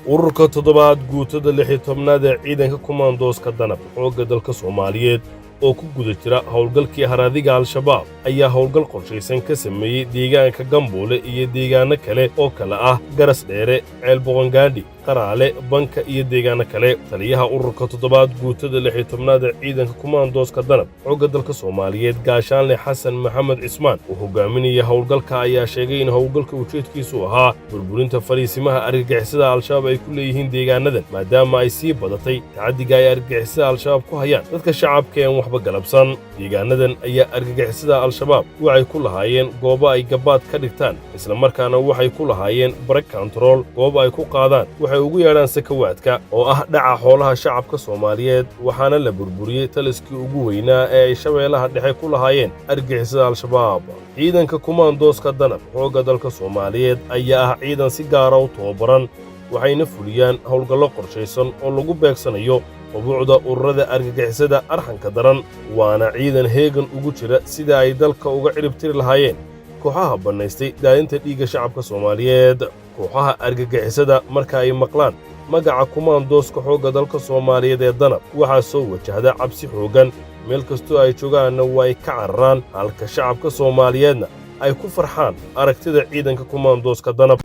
ururka toddobaad guutada 16aad ee ciidanka kumaandooska danab xoogga dalka Soomaaliyeed oo ku guda jira howlgalkii haraadiga Al-shabaab ayaa howlgal qorshaysan ka sameeyay deegaanka Gamboole iyo deegaano kale oo kala ah Garas Dheere, Ceel Boqongaadhi, Qaraale, Banka iyo deegaano kale. Taliyaha ururka toddobaad guutada 16aad ee ciidanka kumaandooska danab xoogga dalka Soomaaliyeed Gaashaanle Xasan Maxamed Cismaan oo hogaaminaya howlgalka ayaa sheegay in howlgalka ujeedkiisu ahaa burburinta fariisimaha argagixisada Al-shabaab ay ku leeyihiin deegaanadan maadaama ay sii badatay tacadiga ay argagixisada Al-shabaab ku hayaan dadka shacabka ee waxba galabsan. Deegaanadan ayaa argagixisada Al-shabaab waxay ku lahaayeen goobo ay gabaad ka dhigtaan isla markaana waxay ku lahaayeen break control goobo ay ku qaadaan waxay ugu yeedhaan sakawaadka oo ah dhaca xoolaha shacabka Soomaaliyeed waxaana la burburiyay taliskii ugu weynaa ee ay shabeelaha dhexe ku lahaayeen argagixisada Al-shabaab. ciidanka kumaandooska danab xoogga dalka Soomaaliyeed ayaa ah ciidan si gaar ah u tababaran waxayna fuliyaan howlgallo qorshaysan oo lagu beegsanayo ubuucda ururada argagixisada arxanka daran waana ciidan heegan ugu jira sida ay dalka uga cirib tiri lahaayeen kooxaha banaystay daadinta dhiigga shacabka Soomaaliyeed. kooxaha argagixisada marka ay maqlaan magaca kumaandooska xoogga dalka Soomaaliyeed ee danab waxaa soo wajahda cabsi xoogan meel kastoo ay joogaanna way ka cararaan halka shacabka Soomaaliyeedna ay ku farxaan aragtida ciidanka kumaandooska danab.